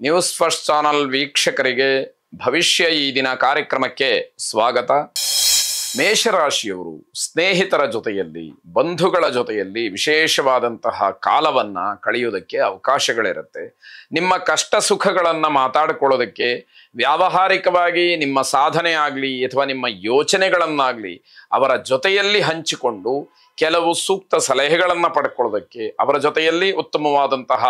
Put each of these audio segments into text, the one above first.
News first channel ವೀಕ್ಷಕರಿಗೆ ಭವಿಷ್ಯ ಈ ದಿನ ಕಾರ್ಯಕ್ರಮಕ್ಕೆ ಸ್ವಾಗತ. ಮೇಷರಾಶಿಯವರು ಸ್ನೇಹಿತರ ಜೊತೆಯಲ್ಲಿ, ಬಂಧುಗಳ ಜೊತೆಯಲ್ಲಿ ವಿಶೇಷವಾದಂತಹ ಕಾಲವನ್ನ ಕಳೆಯುವುದಕ್ಕೆ ಅವಕಾಶಗಳಿರುತ್ತೆ. ನಿಮ್ಮ ಕಷ್ಟ ಸುಖಗಳನ್ನು ಮಾತಾಡಿಕೊಳ್ಳೋದಕ್ಕೆ, ವ್ಯಾವಹಾರಿಕವಾಗಿ ನಿಮ್ಮ ಸಾಧನೆ ಆಗಲಿ ಅಥವಾ ನಿಮ್ಮ ಯೋಚನೆಗಳನ್ನಾಗಲಿ ಅವರ ಜೊತೆಯಲ್ಲಿ ಹಂಚಿಕೊಂಡು ಕೆಲವು ಸೂಕ್ತ ಸಲಹೆಗಳನ್ನು ಪಡ್ಕೊಳ್ಳೋದಕ್ಕೆ, ಅವರ ಜೊತೆಯಲ್ಲಿ ಉತ್ತಮವಾದಂತಹ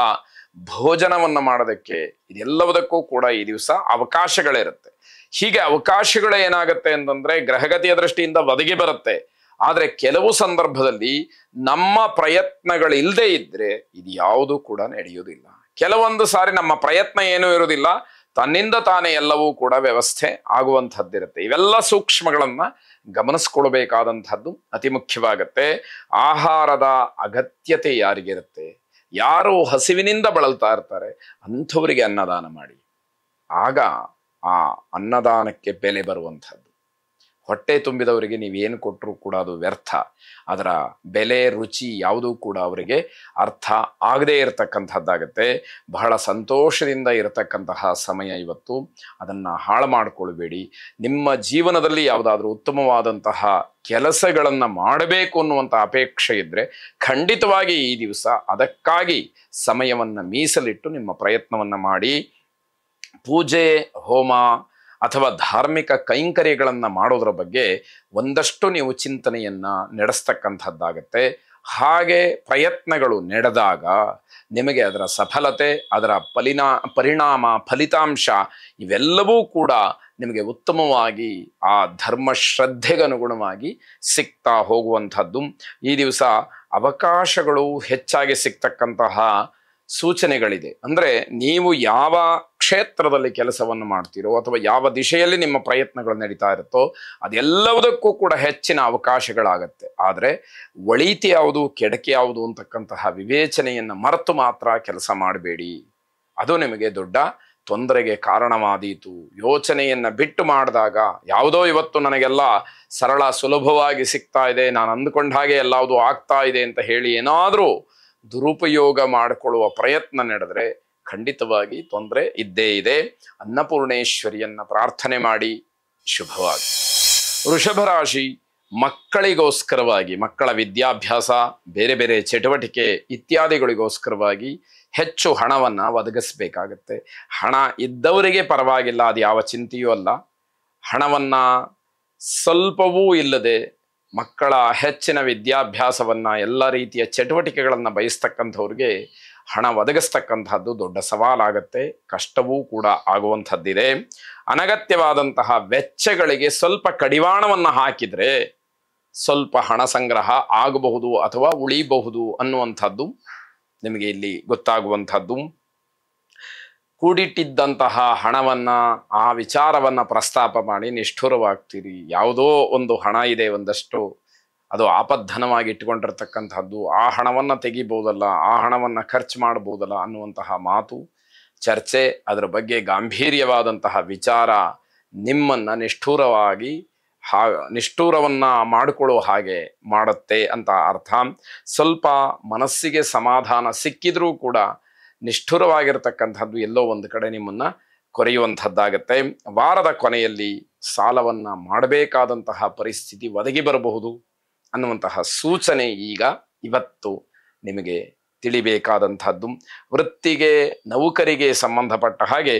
ಭೋಜನವನ್ನು ಮಾಡೋದಕ್ಕೆ, ಇದೆಲ್ಲವುದಕ್ಕೂ ಕೂಡ ಈ ದಿವಸ ಅವಕಾಶಗಳಿರುತ್ತೆ. ಹೀಗೆ ಅವಕಾಶಗಳು ಏನಾಗುತ್ತೆ ಅಂತಂದ್ರೆ ಗ್ರಹಗತಿಯ ದೃಷ್ಟಿಯಿಂದ ಒದಗಿ ಬರುತ್ತೆ. ಆದ್ರೆ ಕೆಲವು ಸಂದರ್ಭದಲ್ಲಿ ನಮ್ಮ ಪ್ರಯತ್ನಗಳಿಲ್ಲದೆ ಇದ್ರೆ ಇದು ಯಾವುದು ಕೂಡ ನಡೆಯುವುದಿಲ್ಲ. ಕೆಲವೊಂದು ಸಾರಿ ನಮ್ಮ ಪ್ರಯತ್ನ ಏನೂ ಇರುವುದಿಲ್ಲ, ತನ್ನಿಂದ ತಾನೇ ಎಲ್ಲವೂ ಕೂಡ ವ್ಯವಸ್ಥೆ ಆಗುವಂಥದ್ದಿರುತ್ತೆ. ಇವೆಲ್ಲ ಸೂಕ್ಷ್ಮಗಳನ್ನ ಗಮನಿಸ್ಕೊಳ್ಬೇಕಾದಂಥದ್ದು ಅತಿ ಮುಖ್ಯವಾಗತ್ತೆ. ಆಹಾರದ ಅಗತ್ಯತೆ ಯಾರಿಗಿರುತ್ತೆ, ಯಾರು ಹಸಿವಿನಿಂದ ಬಳಲ್ತಾ ಇರ್ತಾರೆ ಅಂಥವರಿಗೆ ಅನ್ನದಾನ ಮಾಡಿ. ಆಗ ಆ ಅನ್ನದಾನಕ್ಕೆ ಬೆಲೆ ಬರುವಂಥದ್ದು. ಹೊಟ್ಟೆ ತುಂಬಿದವರಿಗೆ ನೀವೇನು ಕೊಟ್ಟರೂ ಕೂಡ ಅದು ವ್ಯರ್ಥ. ಅದರ ಬೆಲೆ, ರುಚಿ ಯಾವುದೂ ಕೂಡ ಅವರಿಗೆ ಅರ್ಥ ಆಗದೇ ಇರತಕ್ಕಂಥದ್ದಾಗತ್ತೆ. ಬಹಳ ಸಂತೋಷದಿಂದ ಇರತಕ್ಕಂತಹ ಸಮಯ ಇವತ್ತು. ಅದನ್ನು ಹಾಳು ಮಾಡಿಕೊಳ್ಬೇಡಿ. ನಿಮ್ಮ ಜೀವನದಲ್ಲಿ ಯಾವುದಾದ್ರೂ ಉತ್ತಮವಾದಂತಹ ಕೆಲಸಗಳನ್ನು ಮಾಡಬೇಕು ಅನ್ನುವಂಥ ಅಪೇಕ್ಷೆ ಇದ್ದರೆ ಖಂಡಿತವಾಗಿ ಈ ದಿವಸ ಅದಕ್ಕಾಗಿ ಸಮಯವನ್ನು ಮೀಸಲಿಟ್ಟು ನಿಮ್ಮ ಪ್ರಯತ್ನವನ್ನು ಮಾಡಿ. ಪೂಜೆ, ಹೋಮ ಅಥವಾ ಧಾರ್ಮಿಕ ಕೈಂಕರ್ಯಗಳನ್ನು ಮಾಡೋದ್ರ ಬಗ್ಗೆ ಒಂದಷ್ಟು ನೀವು ಚಿಂತನೆಯನ್ನು ನಡೆಸ್ತಕ್ಕಂಥದ್ದಾಗತ್ತೆ. ಹಾಗೆ ಪ್ರಯತ್ನಗಳು ನಡೆದಾಗ ನಿಮಗೆ ಅದರ ಸಫಲತೆ, ಅದರ ಪರಿಣಾಮ, ಫಲಿತಾಂಶ ಇವೆಲ್ಲವೂ ಕೂಡ ನಿಮಗೆ ಉತ್ತಮವಾಗಿ ಆ ಧರ್ಮ ಶ್ರದ್ಧೆಗನುಗುಣವಾಗಿ ಸಿಗ್ತಾ ಹೋಗುವಂಥದ್ದು. ಈ ದಿವಸ ಅವಕಾಶಗಳು ಹೆಚ್ಚಾಗಿ ಸಿಗ್ತಕ್ಕಂತಹ ಸೂಚನೆಗಳಿದೆ. ಅಂದರೆ ನೀವು ಯಾವ ಕ್ಷೇತ್ರದಲ್ಲಿ ಕೆಲಸವನ್ನು ಮಾಡ್ತೀರೋ ಅಥವಾ ಯಾವ ದಿಶೆಯಲ್ಲಿ ನಿಮ್ಮ ಪ್ರಯತ್ನಗಳು ನಡೀತಾ ಇರುತ್ತೋ ಅದೆಲ್ಲವುದಕ್ಕೂ ಕೂಡ ಹೆಚ್ಚಿನ ಅವಕಾಶಗಳಾಗತ್ತೆ. ಆದರೆ ಒಳಿತು ಯಾವುದು, ಕೆಡಕೆ ಯಾವುದು ಅಂತಕ್ಕಂತಹ ವಿವೇಚನೆಯನ್ನು ಮರೆತು ಮಾತ್ರ ಕೆಲಸ ಮಾಡಬೇಡಿ. ಅದು ನಿಮಗೆ ದೊಡ್ಡ ತೊಂದರೆಗೆ ಕಾರಣವಾದೀತು. ಯೋಚನೆಯನ್ನು ಬಿಟ್ಟು ಮಾಡಿದಾಗ ಯಾವುದೋ ಇವತ್ತು ನನಗೆಲ್ಲ ಸರಳ ಸುಲಭವಾಗಿ ಸಿಗ್ತಾ ಇದೆ, ನಾನು ಅಂದುಕೊಂಡ ಹಾಗೆ ಎಲ್ಲವುದು ಆಗ್ತಾ ಇದೆ ಅಂತ ಹೇಳಿ ಏನಾದರೂ ದುರುಪಯೋಗ ಮಾಡಿಕೊಳ್ಳುವ ಪ್ರಯತ್ನ ನಡೆದರೆ ಖಂಡಿತವಾಗಿ ತೊಂದರೆ ಇದ್ದೇ ಇದೆ. ಅನ್ನಪೂರ್ಣೇಶ್ವರಿಯನ್ನ ಪ್ರಾರ್ಥನೆ ಮಾಡಿ. ಶುಭವಾಗಿ. ವೃಷಭ ರಾಶಿ, ಮಕ್ಕಳಿಗೋಸ್ಕರವಾಗಿ, ಮಕ್ಕಳ ವಿದ್ಯಾಭ್ಯಾಸ, ಬೇರೆ ಬೇರೆ ಚಟುವಟಿಕೆ ಇತ್ಯಾದಿಗಳಿಗೋಸ್ಕರವಾಗಿ ಹೆಚ್ಚು ಹಣವನ್ನು ಒದಗಿಸ್ಬೇಕಾಗತ್ತೆ. ಹಣ ಇದ್ದವರಿಗೆ ಪರವಾಗಿಲ್ಲ, ಅದು ಯಾವ ಚಿಂತೆಯೂ ಅಲ್ಲ. ಹಣವನ್ನು ಸ್ವಲ್ಪವೂ ಇಲ್ಲದೆ ಮಕ್ಕಳ ಹೆಚ್ಚಿನ ವಿದ್ಯಾಭ್ಯಾಸವನ್ನು, ಎಲ್ಲ ರೀತಿಯ ಚಟುವಟಿಕೆಗಳನ್ನು ಬಯಸ್ತಕ್ಕಂಥವ್ರಿಗೆ ಹಣ ಒದಗಿಸ್ತಕ್ಕಂಥದ್ದು ದೊಡ್ಡ ಸವಾಲಾಗತ್ತೆ. ಕಷ್ಟವೂ ಕೂಡ ಆಗುವಂಥದ್ದಿದೆ. ಅನಗತ್ಯವಾದಂತಹ ವೆಚ್ಚಗಳಿಗೆ ಸ್ವಲ್ಪ ಕಡಿವಾಣವನ್ನು ಹಾಕಿದರೆ ಸ್ವಲ್ಪ ಹಣ ಸಂಗ್ರಹ ಆಗಬಹುದು ಅಥವಾ ಉಳಿಬಹುದು ಅನ್ನುವಂಥದ್ದು ನಿಮಗೆ ಇಲ್ಲಿ ಗೊತ್ತಾಗುವಂಥದ್ದು. ಕೂಡಿಟ್ಟಿದ್ದಂತಹ ಹಣವನ್ನು, ಆ ವಿಚಾರವನ್ನು ಪ್ರಸ್ತಾಪ ಮಾಡಿ ನಿಷ್ಠುರವಾಗ್ತೀರಿ. ಯಾವುದೋ ಒಂದು ಹಣ ಇದೆ, ಒಂದಷ್ಟು ಅದು ಆಪದ್ಧನವಾಗಿ ಇಟ್ಕೊಂಡಿರ್ತಕ್ಕಂಥದ್ದು, ಆ ಹಣವನ್ನು ತೆಗಿಬೋದಲ್ಲ, ಆ ಹಣವನ್ನು ಖರ್ಚು ಮಾಡ್ಬೋದಲ್ಲ ಅನ್ನುವಂತಹ ಮಾತು, ಚರ್ಚೆ, ಅದರ ಬಗ್ಗೆ ಗಾಂಭೀರ್ಯವಾದಂತಹ ವಿಚಾರ ನಿಮ್ಮನ್ನು ನಿಷ್ಠೂರವನ್ನು ಮಾಡಿಕೊಳ್ಳೋ ಹಾಗೆ ಮಾಡುತ್ತೆ ಅಂತ ಅರ್ಥ. ಸ್ವಲ್ಪ ಮನಸ್ಸಿಗೆ ಸಮಾಧಾನ ಸಿಕ್ಕಿದ್ರೂ ಕೂಡ ನಿಷ್ಠುರವಾಗಿರ್ತಕ್ಕಂಥದ್ದು ಎಲ್ಲೋ ಒಂದು ಕಡೆ ನಿಮ್ಮನ್ನು ಕೊರೆಯುವಂಥದ್ದಾಗತ್ತೆ. ವಾರದ ಕೊನೆಯಲ್ಲಿ ಸಾಲವನ್ನು ಮಾಡಬೇಕಾದಂತಹ ಪರಿಸ್ಥಿತಿ ಒದಗಿ ಬರಬಹುದು ಅನ್ನುವಂತಹ ಸೂಚನೆ ಈಗ ಇವತ್ತು ನಿಮಗೆ ತಿಳಿಬೇಕಾದಂಥದ್ದು. ವೃತ್ತಿಗೆ, ನೌಕರಿಗೆ ಸಂಬಂಧಪಟ್ಟ ಹಾಗೆ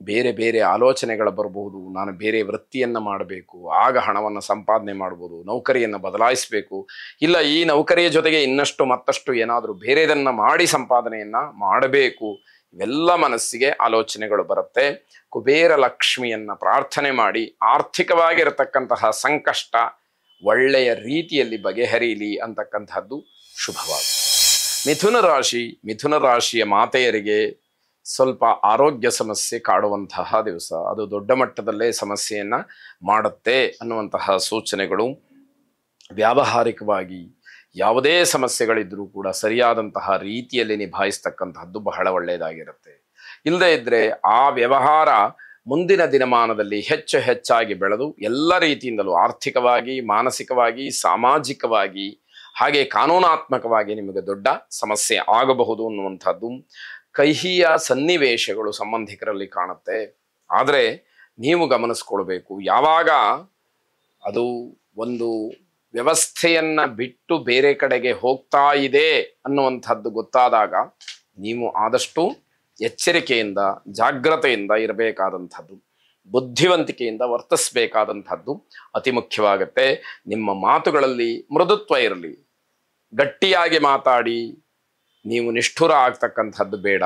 ಬೇರೆ ಬೇರೆ ಆಲೋಚನೆಗಳು ಬರಬಹುದು. ನಾನು ಬೇರೆ ವೃತ್ತಿಯನ್ನು ಮಾಡಬೇಕು, ಆಗ ಹಣವನ್ನು ಸಂಪಾದನೆ ಮಾಡ್ಬೋದು, ನೌಕರಿಯನ್ನು ಬದಲಾಯಿಸಬೇಕು, ಇಲ್ಲ ಈ ನೌಕರಿಯ ಜೊತೆಗೆ ಇನ್ನಷ್ಟು ಮತ್ತಷ್ಟು ಏನಾದರೂ ಬೇರೆದನ್ನು ಮಾಡಿ ಸಂಪಾದನೆಯನ್ನು ಮಾಡಬೇಕು, ಇವೆಲ್ಲ ಮನಸ್ಸಿಗೆ ಆಲೋಚನೆಗಳು ಬರುತ್ತೆ. ಕುಬೇರ ಲಕ್ಷ್ಮಿಯನ್ನು ಪ್ರಾರ್ಥನೆ ಮಾಡಿ ಆರ್ಥಿಕವಾಗಿರತಕ್ಕಂತಹ ಸಂಕಷ್ಟ ಒಳ್ಳೆಯ ರೀತಿಯಲ್ಲಿ ಬಗೆಹರಿಯಲಿ ಅಂತಕ್ಕಂಥದ್ದು ಶುಭವಾಗಿದೆ. ಮಿಥುನ ರಾಶಿಯ ಮಾತೆಯರಿಗೆ ಸ್ವಲ್ಪ ಆರೋಗ್ಯ ಸಮಸ್ಯೆ ಕಾಡುವಂತಹ ದಿವಸ. ಅದು ದೊಡ್ಡ ಮಟ್ಟದಲ್ಲೇ ಸಮಸ್ಯೆಯನ್ನು ಮಾಡುತ್ತೆ ಅನ್ನುವಂತಹ ಸೂಚನೆಗಳು. ವ್ಯಾವಹಾರಿಕವಾಗಿ ಯಾವುದೇ ಸಮಸ್ಯೆಗಳಿದ್ರೂ ಕೂಡ ಸರಿಯಾದಂತಹ ರೀತಿಯಲ್ಲಿ ನಿಭಾಯಿಸ್ತಕ್ಕಂತಹದ್ದು ಬಹಳ ಒಳ್ಳೆಯದಾಗಿರುತ್ತೆ. ಇಲ್ಲದೇ ಇದ್ದರೆ ಆ ವ್ಯವಹಾರ ಮುಂದಿನ ದಿನಮಾನದಲ್ಲಿ ಹೆಚ್ಚಾಗಿ ಬೆಳೆದು ಎಲ್ಲ ರೀತಿಯಿಂದಲೂ ಆರ್ಥಿಕವಾಗಿ, ಮಾನಸಿಕವಾಗಿ, ಸಾಮಾಜಿಕವಾಗಿ ಹಾಗೆ ಕಾನೂನಾತ್ಮಕವಾಗಿ ನಿಮಗೆ ದೊಡ್ಡ ಸಮಸ್ಯೆ ಆಗಬಹುದು ಅನ್ನುವಂಥದ್ದು. ಕಹಿಯ ಸನ್ನಿವೇಶಗಳು ಸಂಬಂಧಿಕರಲ್ಲಿ ಕಾಣುತ್ತೆ. ಆದರೆ ನೀವು ಗಮನಿಸ್ಕೊಳ್ಬೇಕು, ಯಾವಾಗ ಅದು ಒಂದು ವ್ಯವಸ್ಥೆಯನ್ನ ಬಿಟ್ಟು ಬೇರೆ ಕಡೆಗೆ ಹೋಗ್ತಾ ಇದೆ ಅನ್ನುವಂಥದ್ದು ಗೊತ್ತಾದಾಗ ನೀವು ಆದಷ್ಟು ಎಚ್ಚರಿಕೆಯಿಂದ ಜಾಗ್ರತೆಯಿಂದ ಇರಬೇಕಾದಂಥದ್ದು, ಬುದ್ಧಿವಂತಿಕೆಯಿಂದ ವರ್ತಿಸಬೇಕಾದಂಥದ್ದು ಅತಿ ಮುಖ್ಯವಾಗುತ್ತೆ. ನಿಮ್ಮ ಮಾತುಗಳಲ್ಲಿ ಮೃದುತ್ವ ಇರಲಿ, ಗಟ್ಟಿಯಾಗಿ ಮಾತಾಡಿ ನೀವು ನಿಷ್ಠುರ ಆಗ್ತಕ್ಕಂಥದ್ದು ಬೇಡ.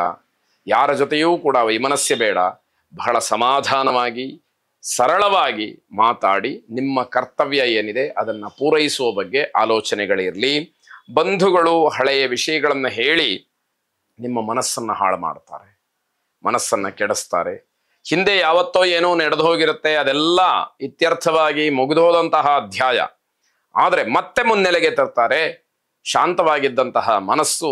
ಯಾರ ಜೊತೆಯೂ ಕೂಡ ವೈಮನಸ್ಯ ಬೇಡ. ಬಹಳ ಸಮಾಧಾನವಾಗಿ ಸರಳವಾಗಿ ಮಾತಾಡಿ ನಿಮ್ಮ ಕರ್ತವ್ಯ ಏನಿದೆ ಅದನ್ನು ಪೂರೈಸುವ ಬಗ್ಗೆ ಆಲೋಚನೆಗಳಿರಲಿ. ಬಂಧುಗಳು ಹಳೆಯ ವಿಷಯಗಳನ್ನು ಹೇಳಿ ನಿಮ್ಮ ಮನಸ್ಸನ್ನು ಹಾಳು ಮಾಡ್ತಾರೆ, ಮನಸ್ಸನ್ನು ಕೆಡಿಸ್ತಾರೆ. ಹಿಂದೆ ಯಾವತ್ತೋ ಏನೋ ನಡೆದು ಹೋಗಿರುತ್ತೆ, ಅದೆಲ್ಲ ಇತ್ಯರ್ಥವಾಗಿ ಮುಗಿದೋದಂತಹ ಅಧ್ಯಾಯ. ಆದರೆ ಮತ್ತೆ ಮುನ್ನೆಲೆಗೆ ತರ್ತಾರೆ. ಶಾಂತವಾಗಿದ್ದಂತಹ ಮನಸ್ಸು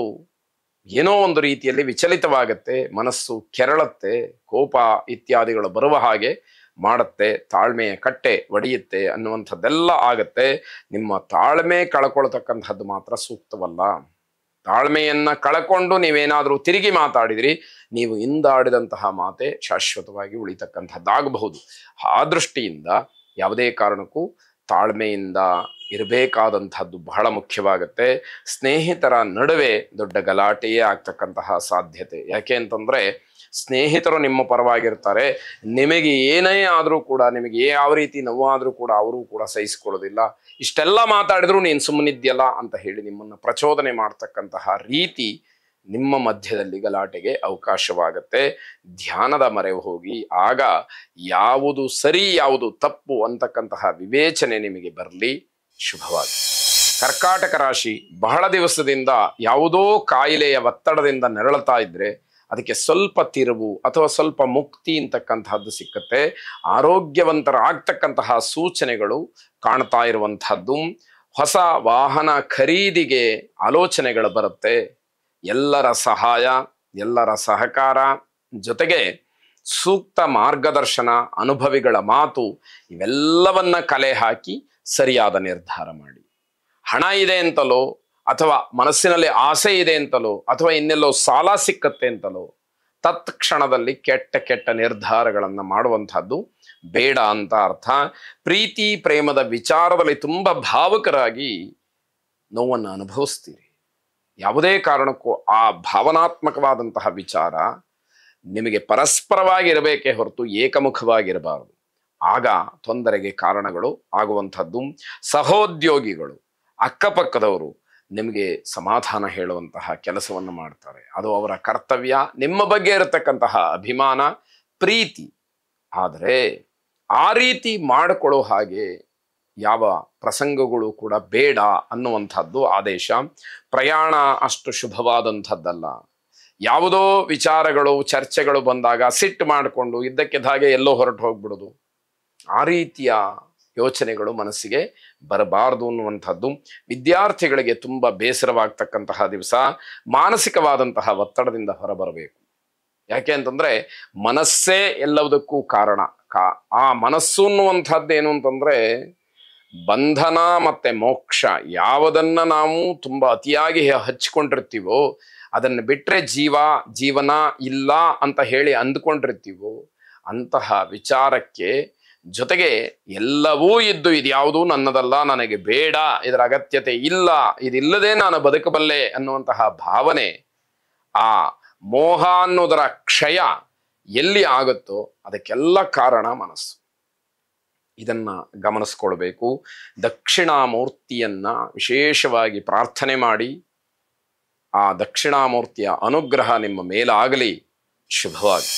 ಏನೋ ಒಂದು ರೀತಿಯಲ್ಲಿ ವಿಚಲಿತವಾಗುತ್ತೆ, ಮನಸ್ಸು ಕೆರಳುತ್ತೆ, ಕೋಪ ಇತ್ಯಾದಿಗಳು ಬರುವ ಹಾಗೆ ಮಾಡುತ್ತೆ, ತಾಳ್ಮೆಯ ಕಟ್ಟೆ ಒಡೆಯುತ್ತೆ ಅನ್ನುವಂಥದ್ದೆಲ್ಲ ಆಗತ್ತೆ. ನಿಮ್ಮ ತಾಳ್ಮೆ ಕಳ್ಕೊಳ್ತಕ್ಕಂಥದ್ದು ಮಾತ್ರ ಸೂಕ್ತವಲ್ಲ. ತಾಳ್ಮೆಯನ್ನ ಕಳ್ಕೊಂಡು ನೀವೇನಾದರೂ ತಿರುಗಿ ಮಾತಾಡಿದ್ರಿ, ನೀವು ಹಿಂದಾಡಿದಂತಹ ಮಾತೆ ಶಾಶ್ವತವಾಗಿ ಉಳಿತಕ್ಕಂಥದ್ದಾಗಬಹುದು. ಆ ದೃಷ್ಟಿಯಿಂದ ಯಾವುದೇ ಕಾರಣಕ್ಕೂ ತಾಳ್ಮೆಯಿಂದ ಇರಬೇಕಾದಂಥದ್ದು ಬಹಳ ಮುಖ್ಯವಾಗುತ್ತೆ. ಸ್ನೇಹಿತರ ನಡುವೆ ದೊಡ್ಡ ಗಲಾಟೆಯೇ ಆಗ್ತಕ್ಕಂತಹ ಸಾಧ್ಯತೆ. ಯಾಕೆ ಅಂತಂದ್ರೆ ಸ್ನೇಹಿತರು ನಿಮ್ಮ ಪರವಾಗಿರ್ತಾರೆ. ನಿಮಗೆ ಏನೇ ಆದರೂ ಕೂಡ, ನಿಮಗೆ ಯಾವ ರೀತಿ ನೋವಾದರೂ ಕೂಡ ಅವರು ಕೂಡ ಸಹಿಸಿಕೊಳ್ಳೋದಿಲ್ಲ. ಇಷ್ಟೆಲ್ಲ ಮಾತಾಡಿದ್ರು ನೀನು ಸುಮ್ಮನಿದ್ಯಲ್ಲ ಅಂತ ಹೇಳಿ ನಿಮ್ಮನ್ನು ಪ್ರಚೋದನೆ ಮಾಡ್ತಕ್ಕಂತಹ ರೀತಿ ನಿಮ್ಮ ಮಧ್ಯದಲ್ಲಿ ಗಲಾಟೆಗೆ ಅವಕಾಶವಾಗುತ್ತೆ. ಧ್ಯಾನದ ಮೊರೆ ಹೋಗಿ ಆಗ ಯಾವುದು ಸರಿ ಯಾವುದು ತಪ್ಪು ಅಂತಕ್ಕಂತಹ ವಿವೇಚನೆ ನಿಮಗೆ ಬರಲಿ. ಶುಭವಾಗಿ. ಕರ್ಕಾಟಕ ರಾಶಿ ಬಹಳ ದಿವಸದಿಂದ ಯಾವುದೋ ಕಾಯಿಲೆಯ ಒತ್ತಡದಿಂದ ನರಳುತ್ತಾ ಇದ್ರೆ ಅದಕ್ಕೆ ಸ್ವಲ್ಪ ತಿರುವು ಅಥವಾ ಸ್ವಲ್ಪ ಮುಕ್ತಿ ಅಂತಕ್ಕಂತಹದ್ದು ಸಿಕ್ಕತ್ತೆ. ಆರೋಗ್ಯವಂತರಾಗ್ತಕ್ಕಂತಹ ಸೂಚನೆಗಳು ಕಾಣ್ತಾ ಇರುವಂತಹದ್ದು. ಹೊಸ ವಾಹನ ಖರೀದಿಗೆ ಆಲೋಚನೆಗಳು ಬರುತ್ತೆ. ಎಲ್ಲರ ಸಹಾಯ, ಎಲ್ಲರ ಸಹಕಾರ, ಜೊತೆಗೆ ಸೂಕ್ತ ಮಾರ್ಗದರ್ಶನ, ಅನುಭವಿಗಳ ಮಾತು ಇವೆಲ್ಲವನ್ನ ಕಲೆ ಹಾಕಿ ಸರಿಯಾದ ನಿರ್ಧಾರ ಮಾಡಿ. ಹಣ ಇದೆ ಅಂತಲೋ ಅಥವಾ ಮನಸ್ಸಿನಲ್ಲಿ ಆಸೆ ಇದೆ ಅಂತಲೋ ಅಥವಾ ಇನ್ನೆಲ್ಲೋ ಸಾಲ ಸಿಕ್ಕತ್ತೆ ಅಂತಲೋ ತತ್ಕ್ಷಣದಲ್ಲಿ ಕೆಟ್ಟ ನಿರ್ಧಾರಗಳನ್ನು ಮಾಡುವಂಥದ್ದು ಬೇಡ ಅಂತ ಅರ್ಥ. ಪ್ರೀತಿ ಪ್ರೇಮದ ವಿಚಾರದಲ್ಲಿ ತುಂಬ ಭಾವುಕರಾಗಿ ನೋವನ್ನು ಅನುಭವಿಸ್ತೀರಿ. ಯಾವುದೇ ಕಾರಣಕ್ಕೂ ಆ ಭಾವನಾತ್ಮಕವಾದಂತಹ ವಿಚಾರ ನಿಮಗೆ ಪರಸ್ಪರವಾಗಿ ಇರಬೇಕೇ ಹೊರತು ಏಕಮುಖವಾಗಿರಬಾರದು. ಆಗ ತೊಂದರೆಗೆ ಕಾರಣಗಳು ಆಗುವಂಥದ್ದು. ಸಹೋದ್ಯೋಗಿಗಳು, ಅಕ್ಕಪಕ್ಕದವರು ನಿಮಗೆ ಸಮಾಧಾನ ಹೇಳುವಂತಹ ಕೆಲಸವನ್ನು ಮಾಡ್ತಾರೆ. ಅದು ಅವರ ಕರ್ತವ್ಯ, ನಿಮ್ಮ ಬಗ್ಗೆ ಇರತಕ್ಕಂತಹ ಅಭಿಮಾನ, ಪ್ರೀತಿ. ಆದರೆ ಆ ರೀತಿ ಮಾಡಿಕೊಳ್ಳೋ ಹಾಗೆ ಯಾವ ಪ್ರಸಂಗಗಳು ಕೂಡ ಬೇಡ ಅನ್ನುವಂಥದ್ದು ಆದೇಶ. ಪ್ರಯಾಣ ಅಷ್ಟು ಶುಭವಾದಂಥದ್ದಲ್ಲ. ಯಾವುದೋ ವಿಚಾರಗಳು ಚರ್ಚೆಗಳು ಬಂದಾಗ ಸಿಟ್ಟು ಮಾಡಿಕೊಂಡು ಇದ್ದಕ್ಕಿದ್ದ ಹಾಗೆ ಎಲ್ಲೋ ಹೊರಟು ಹೋಗ್ಬಿಡೋದು, ಆ ರೀತಿಯ ಯೋಚನೆಗಳು ಮನಸ್ಸಿಗೆ ಬರಬಾರದು ಅನ್ನುವಂಥದ್ದು. ವಿದ್ಯಾರ್ಥಿಗಳಿಗೆ ತುಂಬ ಬೇಸರವಾಗ್ತಕ್ಕಂತಹ ದಿವಸ. ಮಾನಸಿಕವಾದಂತಹ ಒತ್ತಡದಿಂದ ಹೊರಬರಬೇಕು. ಯಾಕೆ ಅಂತಂದ್ರೆ ಮನಸ್ಸೇ ಎಲ್ಲದಕ್ಕೂ ಕಾರಣ. ಆ ಮನಸ್ಸು ಅನ್ನುವಂಥದ್ದೇನು ಅಂತಂದ್ರೆ ಬಂಧನ ಮತ್ತೆ ಮೋಕ್ಷ. ಯಾವುದನ್ನ ನಾವು ತುಂಬಾ ಅತಿಯಾಗಿ ಹಚ್ಕೊಂಡಿರ್ತೀವೋ, ಅದನ್ನು ಬಿಟ್ರೆ ಜೀವನ ಇಲ್ಲ ಅಂತ ಹೇಳಿ ಅಂದ್ಕೊಂಡಿರ್ತೀವೋ ಅಂತಹ ವಿಚಾರಕ್ಕೆ ಜೊತೆಗೆ ಎಲ್ಲವೂ ಇದ್ದು ಇದ್ಯಾವುದೂ ನನ್ನದಲ್ಲ, ನನಗೆ ಬೇಡ, ಇದರ ಅಗತ್ಯತೆ ಇಲ್ಲ, ಇದಿಲ್ಲದೆ ನಾನು ಬದುಕಬಲ್ಲೆ ಅನ್ನುವಂತಹ ಭಾವನೆ, ಆ ಮೋಹ ಅನ್ನೋದರ ಕ್ಷಯ ಎಲ್ಲಿ ಆಗುತ್ತೋ ಅದಕ್ಕೆಲ್ಲ ಕಾರಣ ಮನಸ್ಸು. ಇದನ್ನ ಗಮನಿಸ್ಕೊಳ್ಬೇಕು. ದಕ್ಷಿಣಾಮೂರ್ತಿಯನ್ನ ವಿಶೇಷವಾಗಿ ಪ್ರಾರ್ಥನೆ ಮಾಡಿ ಆ ದಕ್ಷಿಣಾಮೂರ್ತಿಯ ಅನುಗ್ರಹ ನಿಮ್ಮ ಮೇಲಾಗಲಿ. ಶುಭವಾಗಿ.